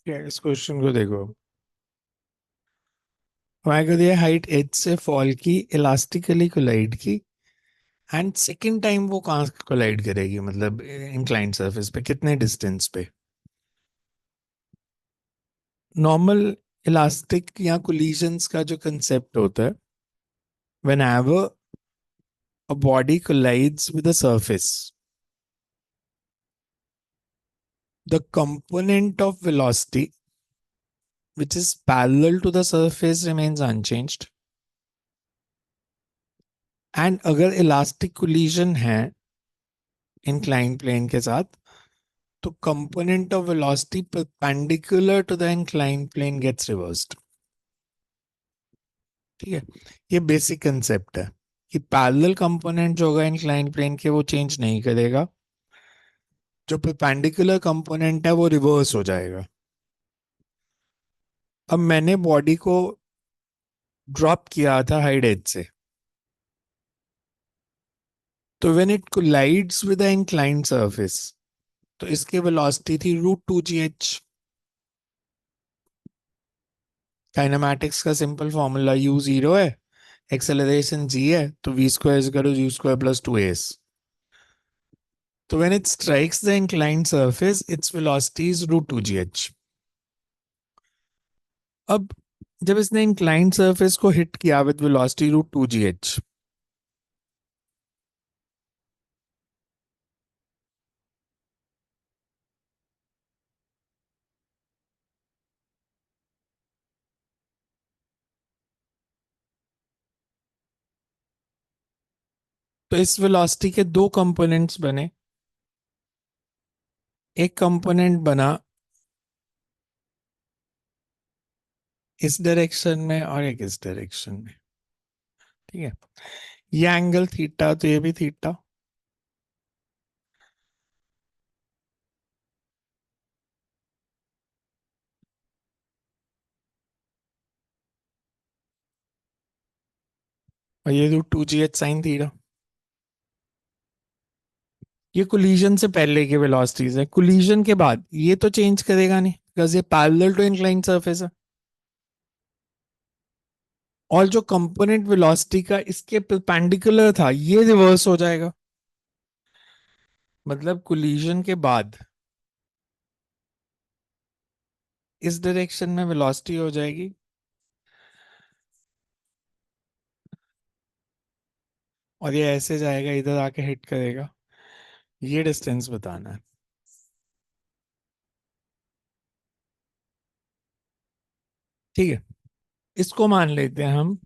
क्या इस क्वेश्चन को देखो। हमारे को दिया हाइट एज से फॉल की, इलास्टिकली कोलाइड की, एंड सेकंड टाइम वो कहाँ कोलाइड करेगी, मतलब इंक्लाइंड सरफेस पे कितने डिस्टेंस पे। नॉर्मल इलास्टिक या कोलिजन्स का जो कंसेप्ट होता है, whenever a body collides with a surface, the component of velocity which is parallel to the surface remains unchanged, and अगर इलास्टिक कोलिजन है इंक्लाइंड प्लेन के साथ, तो component of velocity perpendicular to the inclined plane gets reversed. ठीक है, ये basic concept है कि पैरेलल कंपोनेंट जो होगा इंक्लाइंड प्लेन के वो चेंज नहीं करेगा, जो परपेंडिकुलर कंपोनेंट है वो रिवर्स हो जाएगा। अब मैंने बॉडी को ड्रॉप किया था हाइट एज से, तो when it collides with the inclined surface, तो इसकी वेलोसिटी थी √2gh। काइनेमैटिक्स का सिंपल फॉर्मूला u जीरो है, एक्सेलरेशन g है, तो v square is equal to u square plus 2as। तो when it strikes the inclined surface its velocity is √2gh। अब जब इसने इंक्लाइंड सरफेस को हिट किया विद वेलोसिटी √2gh, तो इस वेलोसिटी के दो कंपोनेंट्स बने। एक कंपोनेंट बना इस डायरेक्शन में और एक इस डायरेक्शन में। ठीक है, ये एंगल थीटा तो ये भी थीटा। और ये √2gh साइन थीटा। ये कोलिजन से पहले की वेलोसिटीज है, कोलिजन के बाद ये तो चेंज करेगा नहीं बिकॉज ये पैरेलल टू इंक्लाइंड सरफेस है। और जो कंपोनेंट वेलोसिटी का इसके परपेंडिकुलर था ये रिवर्स हो जाएगा। मतलब कोलिजन के बाद इस डायरेक्शन में वेलोसिटी हो जाएगी, और ये ऐसे जाएगा, इधर आके हिट करेगा। ये डिस्टेंस बताना है। ठीक है, इसको मान लेते हैं हम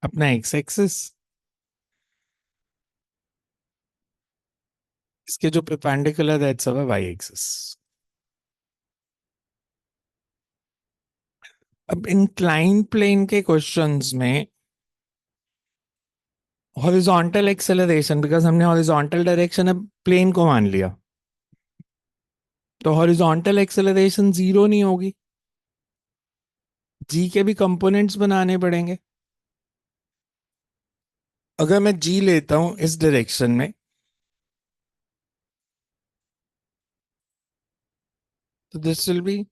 अपना एक्स एक्सिस, इसके जो परपेंडिकुलर है सब है वाई एक्सिस। अब इंक्लाइन प्लेन के क्वेश्चंस में हॉरिजॉन्टल एक्सेलरेशन, बिकॉज हमने हॉरिजॉन्टल डायरेक्शन अब प्लेन को मान लिया, तो हॉरिजॉन्टल एक्सेलरेशन जीरो नहीं होगी, जी के भी कंपोनेंट्स बनाने पड़ेंगे। अगर मैं जी लेता हूं इस डायरेक्शन में, तो this will be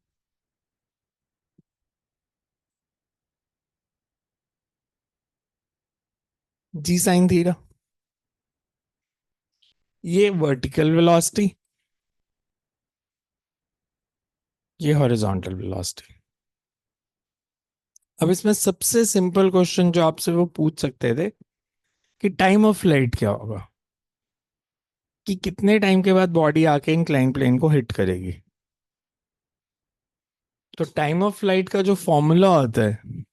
g sine theta. ये वर्टिकल वेलोसिटी, ये हॉरिजॉन्टल वेलोसिटी। अब इसमें सबसे सिंपल क्वेश्चन जो आपसे वो पूछ सकते थे कि टाइम ऑफ फ्लाइट क्या होगा, कि कितने टाइम के बाद बॉडी आके इंक्लाइन प्लेन को हिट करेगी। तो टाइम ऑफ फ्लाइट का जो फॉर्मूला होता है,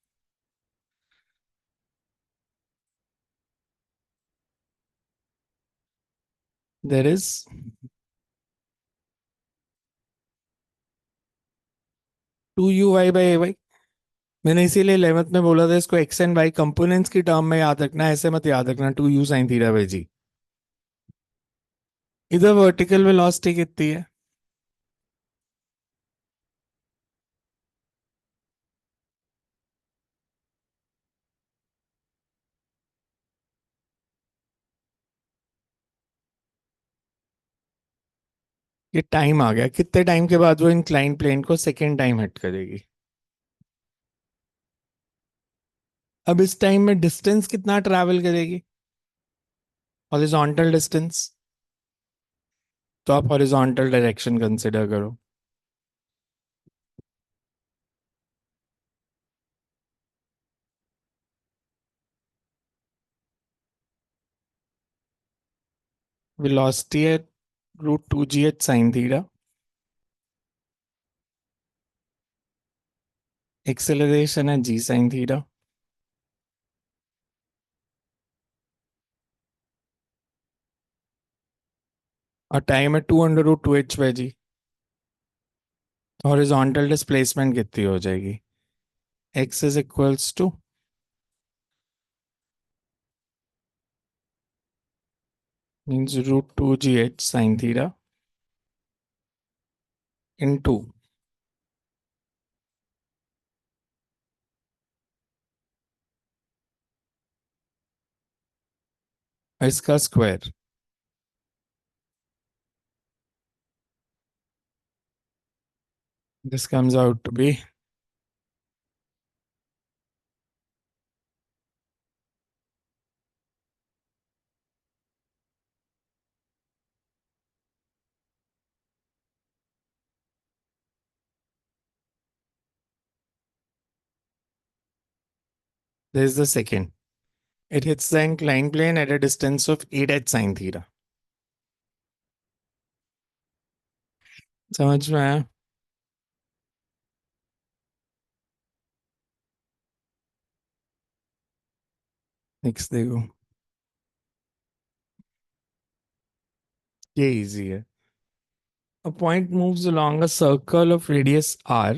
देर इज 2u(y/ay). मैंने इसीलिए 11th में बोला था इसको एक्स एंड वाई कंपोनेंट्स की टर्म में याद रखना, ऐसे मत याद रखना 2u sin θ/g। इधर वर्टिकल वेलोसिटी कितनी है, ये टाइम आ गया, कितने टाइम के बाद वो इंक्लाइन प्लेन को सेकेंड टाइम हिट करेगी। अब इस टाइम में डिस्टेंस कितना ट्रैवल करेगी, हॉरिजॉन्टल डिस्टेंस। तो आप हॉरिजॉन्टल डायरेक्शन कंसिडर करो। वेलोसिटी है √2gh साइन थीटा। एक्सेलरेशन है g साइन थीटा। और टाइम है 2√2h/g। हॉरिजॉन्टल डिस्प्लेसमेंट कितनी हो जाएगी, x is equals to means √2gh sine theta into इसका square. This comes out to be this is the second. It hits the inclined plane at a distance of 8h sin theta. समझ में आया? Next देखो, ये easy है। A point moves along a circle of radius r.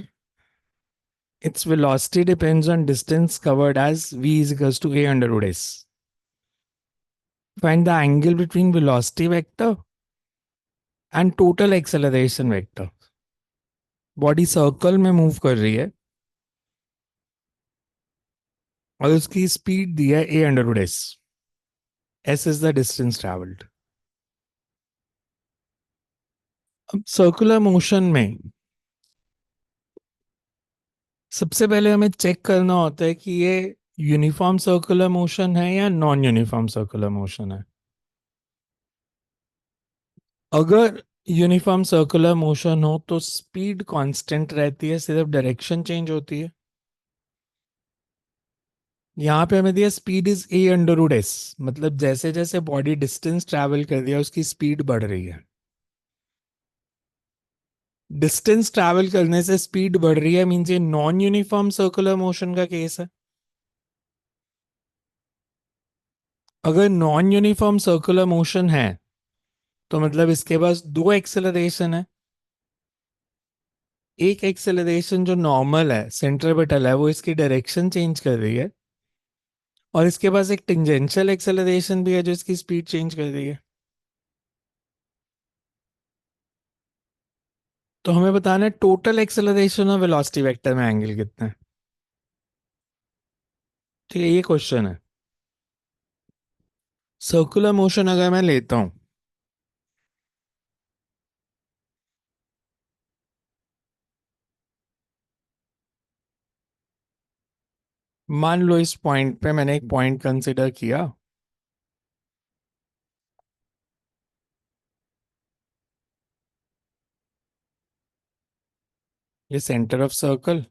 Its velocity depends on distance covered as v is equals to a under root s. Find the angle between velocity vector and total acceleration vector. Body circle में move कर रही है और उसकी speed दी है a under root s. S is the distance traveled. अब circular motion में सबसे पहले हमें चेक करना होता है कि ये यूनिफॉर्म सर्कुलर मोशन है या नॉन यूनिफॉर्म सर्कुलर मोशन है। अगर यूनिफॉर्म सर्कुलर मोशन हो तो स्पीड कांस्टेंट रहती है, सिर्फ डायरेक्शन चेंज होती है। यहाँ पे हमें दिया speed is a under root s, मतलब जैसे जैसे बॉडी डिस्टेंस ट्रैवल कर रही है उसकी स्पीड बढ़ रही है। डिस्टेंस ट्रैवल करने से स्पीड बढ़ रही है मींस ये नॉन यूनिफॉर्म सर्कुलर मोशन का केस है। अगर नॉन यूनिफॉर्म सर्कुलर मोशन है तो मतलब इसके पास दो एक्सेलरेशन है। एक एक्सेलरेशन जो नॉर्मल है, सेंट्रीपिटल है, वो इसकी डायरेक्शन चेंज कर रही है और इसके पास एक टेंजेंशियल एक्सेलरेशन भी है जो इसकी स्पीड चेंज कर रही है। तो हमें बताना है टोटल एक्सेलरेशन और वेलोसिटी वेक्टर में एंगल कितना है। ठीक है, ये क्वेश्चन है। सर्कुलर मोशन अगर मैं लेता हूं, मान लो इस पॉइंट पे मैंने एक पॉइंट कंसिडर किया, ये सेंटर ऑफ सर्कल,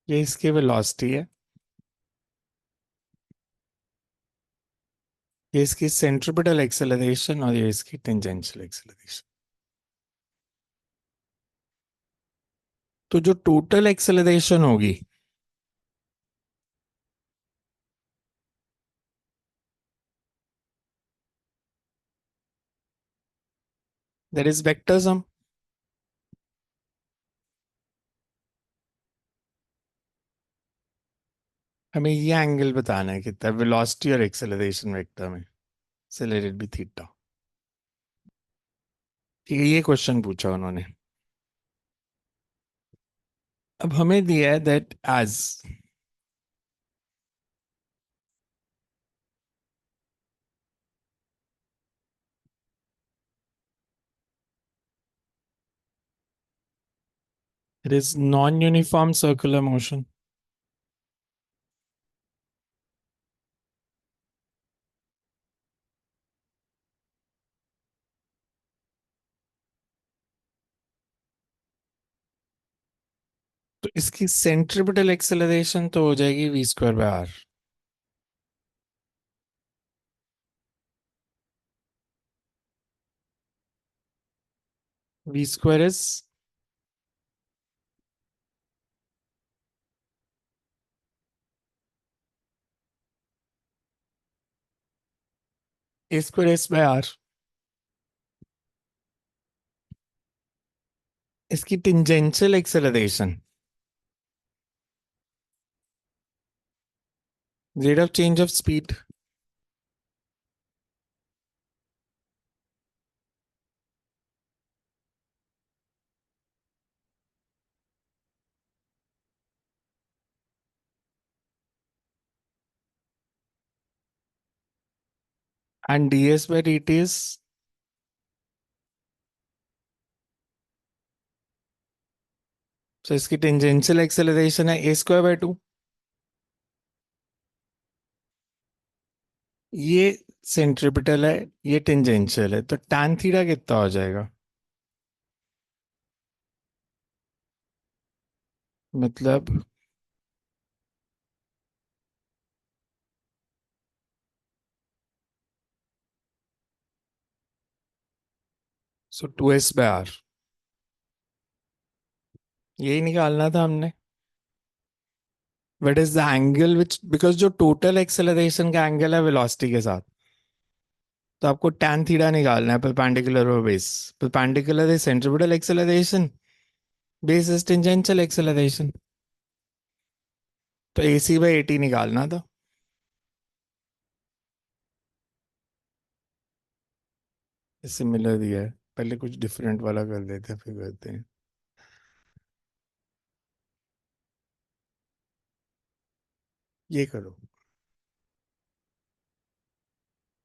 ये इसकी वेलोसिटी है, ये इसकी सेंट्रीपिटल एक्सेलरेशन और ये इसकी टेंजेंशियल एक्सेलरेशन। तो जो टोटल एक्सेलरेशन होगी दैट इज वेक्टर सम। हमें ये एंगल बताना है कितना वेलोसिटी और एक्सेलरेशन वेक्टर में, so let it be theta. ठीक है, ये क्वेश्चन पूछा उन्होंने। अब हमें दिया है that as it is non-uniform circular motion, तो इसकी सेंट्रिपिटल एक्सेलरेशन तो हो जाएगी v square by R. v square is a square s by आर। इसकी tangential acceleration rate of change of speed and ds by dt is, तो इसकी tangential acceleration है a स्क्वायर बाय 2। ये सेंट्रिपिटल है, ये टेंजेंशियल है, तो tan थीटा कितना हो जाएगा? मतलब सो 2s बाय आर, यही निकालना था हमने। What is the angle which, because जो टोटल एक्सेलरेशन का एंगल है वेलोसिटी के साथ, तो आपको tan थीटा निकालना है परपेंडिकुलर और base. Perpendicular is centripetal acceleration, base is tangential acceleration, तो AC बाय AT निकालना था। सिमिलर दिया है, पहले कुछ डिफरेंट वाला कर देते हैं फिर करते हैं। ये करो।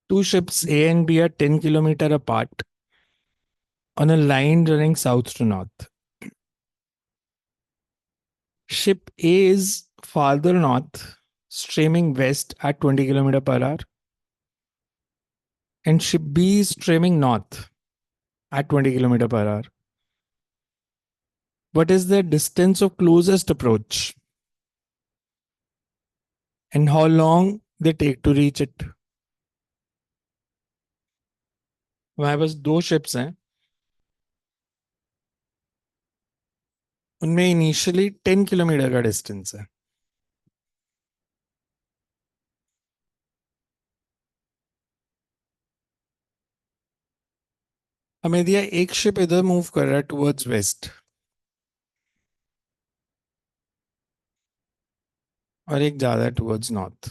Two ships A and B are 10 kilometer apart on a line running south to north. Ship A is farther north, streaming west at 20 km per hour, and ship B is streaming north at 20 km per hour. What is the distance of closest approach and how long they take to reach it? हमारे पास दो ships हैं, उनमें initially 10 kilometre का distance है। हमें दिया एक ship इधर मूव कर रहा है टुवर्ड्स वेस्ट और एक जा रहा है टुवर्ड्स नॉर्थ।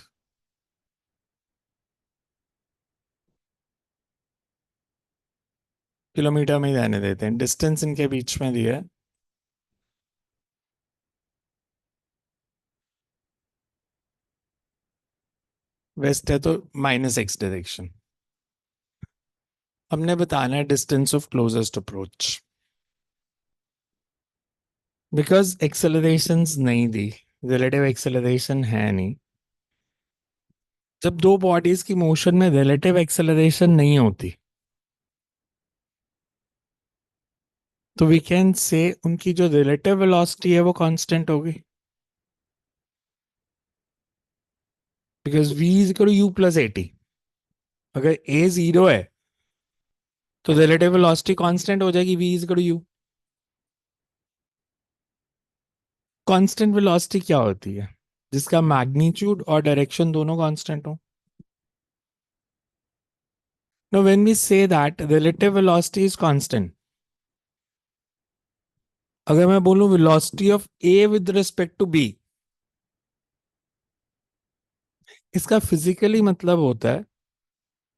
किलोमीटर में ही रहने देते हैं, डिस्टेंस इनके बीच में दिया है। वेस्ट है तो -x डायरेक्शन। हमने बताना है distance of closest approach, because accelerations नहीं दी, रिलेटिव एक्सेलरेशन है नहीं। जब दो बॉडीज की मोशन में रिलेटिव एक्सेलरेशन नहीं होती, तो वी कैन से उनकी जो रिलेटिव वेलोसिटी है वो कांस्टेंट होगी, because v is equal to u plus AT। अगर a 0 है तो रिलेटिव वेलोसिटी कांस्टेंट हो जाएगी v is equal to u। Constant velocity क्या होती है? जिसका मैग्नीट्यूड और डायरेक्शन दोनों कांस्टेंट हो। Now, when we say that relative velocity is constant, अगर मैं बोलूं velocity of A with respect to B, इसका फिजिकली मतलब होता है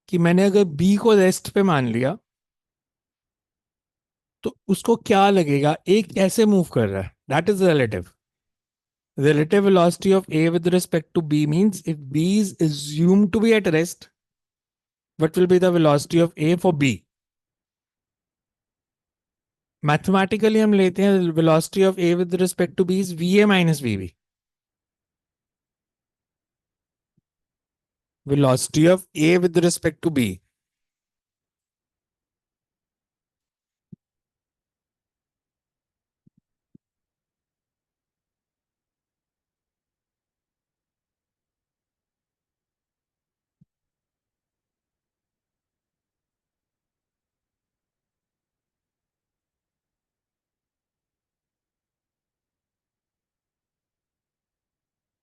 कि मैंने अगर बी को रेस्ट पे मान लिया तो उसको क्या लगेगा, एक ऐसे मूव कर रहा है, that is relative. Relative velocity of A with respect to B means if B is assumed to be at rest, what will be the velocity of A for B? Mathematically हम लेते हैं velocity of A with respect to B is VA minus VB. Velocity of A with respect to B.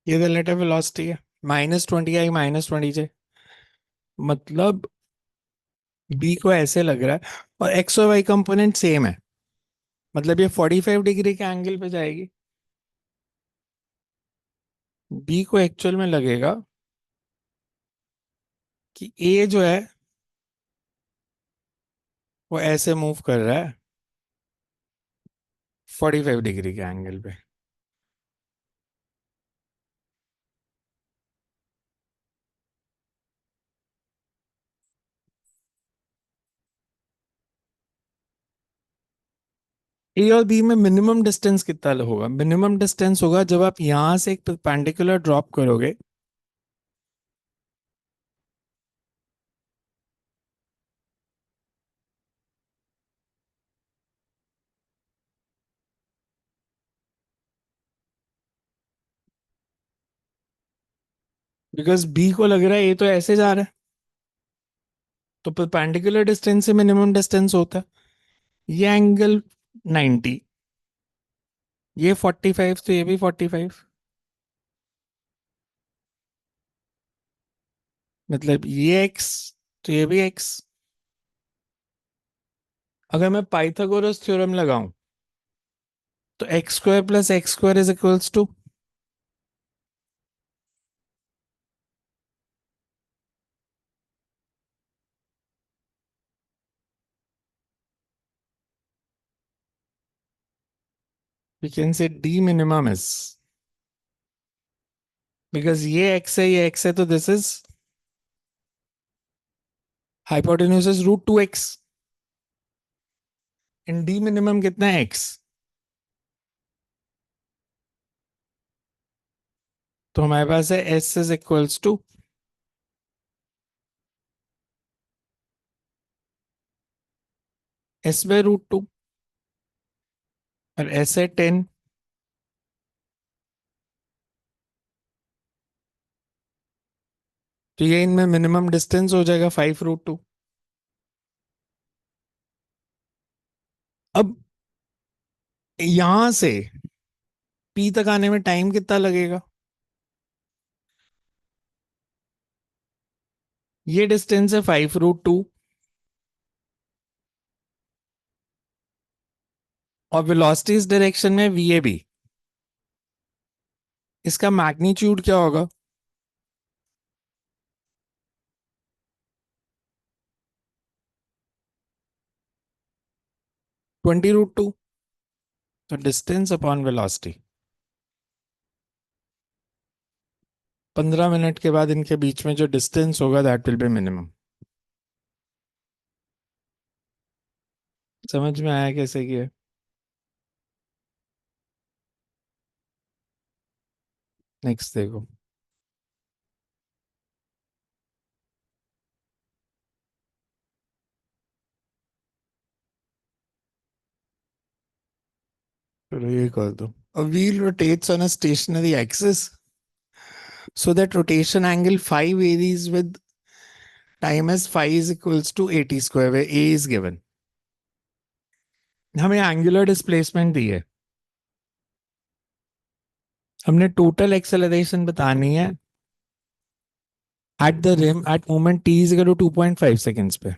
ये relative velocity है. -20 आई -20 मतलब B को ऐसे लग रहा है और X और Y कंपोनेंट सेम है, मतलब ये 45 डिग्री के एंगल पे जाएगी. B को एक्चुअल में लगेगा कि A जो है वो ऐसे मूव कर रहा है 45 डिग्री के एंगल पे. ए और बी में मिनिमम डिस्टेंस कितना होगा? मिनिमम डिस्टेंस होगा जब आप यहां से एक परपेंडिकुलर ड्रॉप करोगे बिकॉज बी को लग रहा है ये तो ऐसे जा रहा है, तो परपेंडिकुलर डिस्टेंस से मिनिमम डिस्टेंस होता है. ये एंगल 90, ये 45, तो ये भी 45, मतलब ये एक्स तो ये भी एक्स. अगर मैं पाइथागोरस थ्योरम लगाऊं तो x² + x² is equals to, we can say the minimum is, because ये x है ये x है, तो this is hypotenuse is √2x. In the minimum कितना है? x. तो हमारे पास है s is equals to s/√2 और s है 10. तो ये इनमें मिनिमम डिस्टेंस हो जाएगा 5√2. अब यहां से p तक आने में टाइम कितना लगेगा? ये डिस्टेंस है 5√2 और वेलोसिटी इस डायरेक्शन में VAB. इसका मैग्नीट्यूड क्या होगा? √20. तो डिस्टेंस अपॉन वेलोसिटी. 15 मिनट के बाद इनके बीच में जो डिस्टेंस होगा दैट विल बी मिनिमम. समझ में आया कैसे किया? नेक्स्ट देखो. चलो ये कर दो. A wheel rotates on a stationary axis so that rotation angle phi varies with time as phi is equals to at², where a is given. हमें एंगुलर डिस्प्लेसमेंट दी है, हमने टोटल एक्सेलरेशन बतानी है at the rim at moment t is equal to 2.5 seconds पे.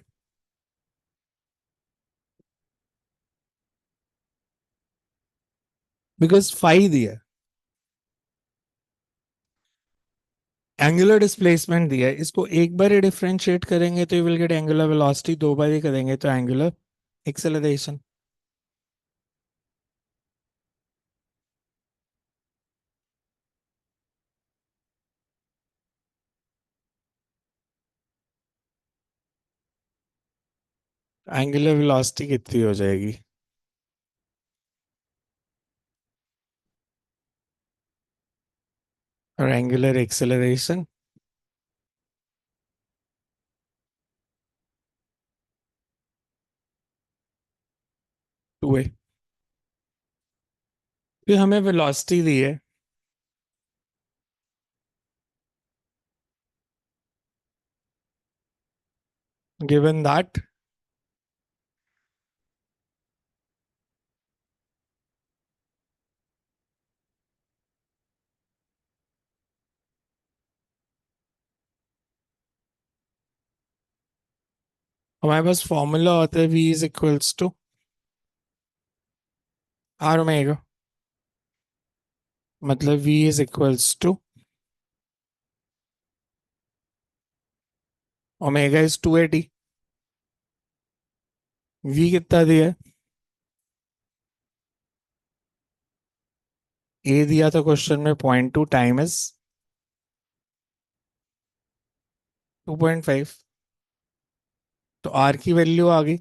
Because phi दिया है. Angular displacement दिया है, इसको एक बार ही डिफरेंशिएट करेंगे तो you will get angular velocity, दो बार ही करेंगे तो एंगुलर एक्सेलरेशन। एंगुलर वेलोसिटी कितनी हो जाएगी? और एंगुलर एक्सेलरेशन? 2a। फिर हमें वेलोसिटी दी है, गिवन दैट हमारे पास फॉर्मूला होता है v is equals to r omega, मतलब v is equals to omega is 280। v कितना दिया है? a दिया था क्वेश्चन में 0.2, टाइम इज 2.5। तो r की वैल्यू आ गई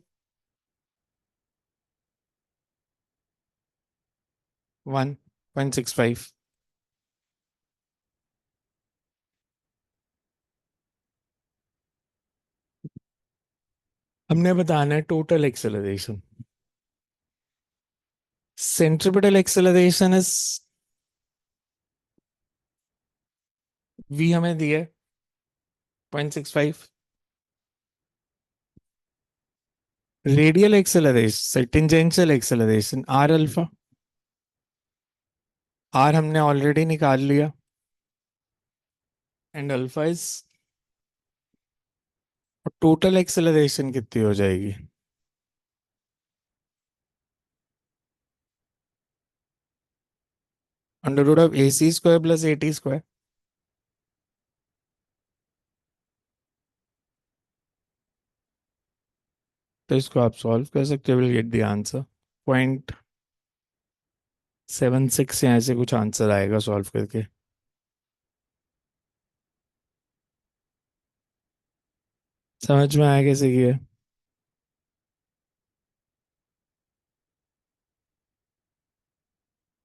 1.65। हमने बताना है total acceleration. Centripetal acceleration is v हमें दिया है 0.65। Radial acceleration, tangential acceleration r alpha, r हमने ऑलरेडी निकाल लिया, and alpha is, total acceleration कितनी हो जाएगी? Under root of a c square plus a t square. तो इसको आप सॉल्व कर सकते हो, विल गेट द आंसर 0.76 या ऐसे कुछ आंसर आएगा सॉल्व करके। समझ में आया कैसे किया?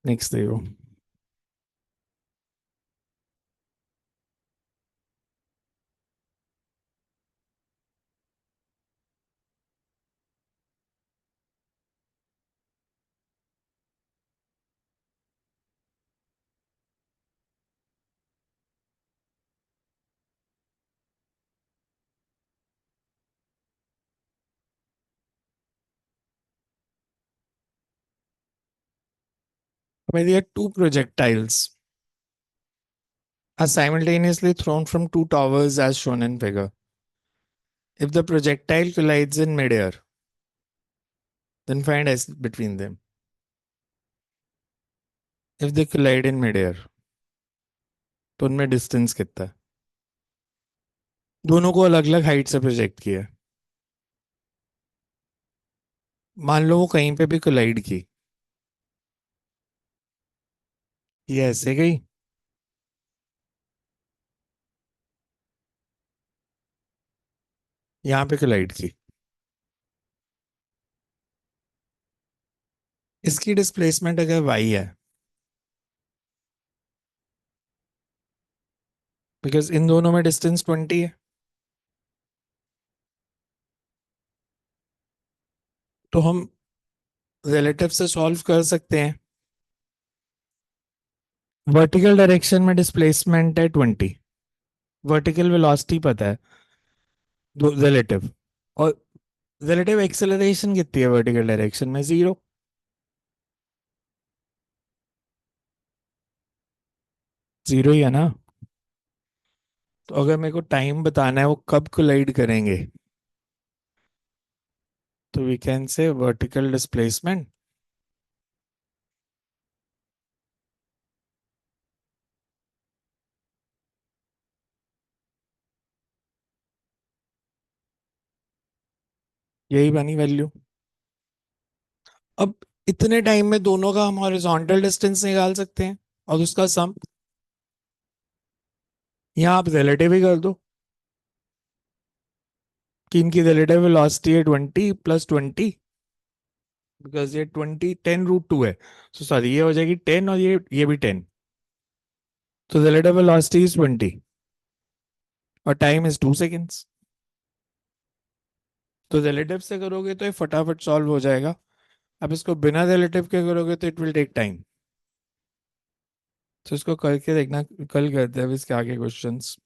नेक्स्ट देखो। हमें दिया two projectiles are simultaneously thrown from two towers as shown in figure. If the projectile collides in midair, then find s between them. If they collide in midair, तो उनमें डिस्टेंस कितना है? दोनों को अलग अलग हाइट से प्रोजेक्ट किया है। मान लो वो कहीं पे भी कोलाइड की, ये ऐसे गई, यहाँ पे कोलाइड की, इसकी डिस्प्लेसमेंट अगर y है, बिकॉज इन दोनों में डिस्टेंस 20 है, तो हम रिलेटिव से सॉल्व कर सकते हैं। वर्टिकल डायरेक्शन में डिस्प्लेसमेंट है 20, वर्टिकल वेलोसिटी पता है, दो रिलेटिव, और रिलेटिव एक्सेलरेशन कितनी है वर्टिकल डायरेक्शन में? 0। जीरो ही है ना? तो अगर मेरे को टाइम बताना है वो कब कोलाइड करेंगे, तो we can say vertical displacement यही बनी वैल्यू। अब इतने टाइम में दोनों का हम हॉरिजॉन्टल डिस्टेंस निकाल सकते हैं और उसका सम। यहाँ आप रिलेटिव ही कर दो कि इनकी रिलेटिव वेलोसिटी है 20 + 20, बिकॉज ये 20 10√2 है। सो सॉरी, ये हो जाएगी 10 और ये भी 10। तो रिलेटिव वेलोसिटी इज 20 और टाइम इज 2 सेकेंड्स। तो रिलेटिव से करोगे तो ये फटाफट सॉल्व हो जाएगा। अब इसको बिना रिलेटिव के करोगे तो इट विल टेक टाइम। तो इसको करके देखना, कल करते हैं अब इसके आगे क्वेश्चंस।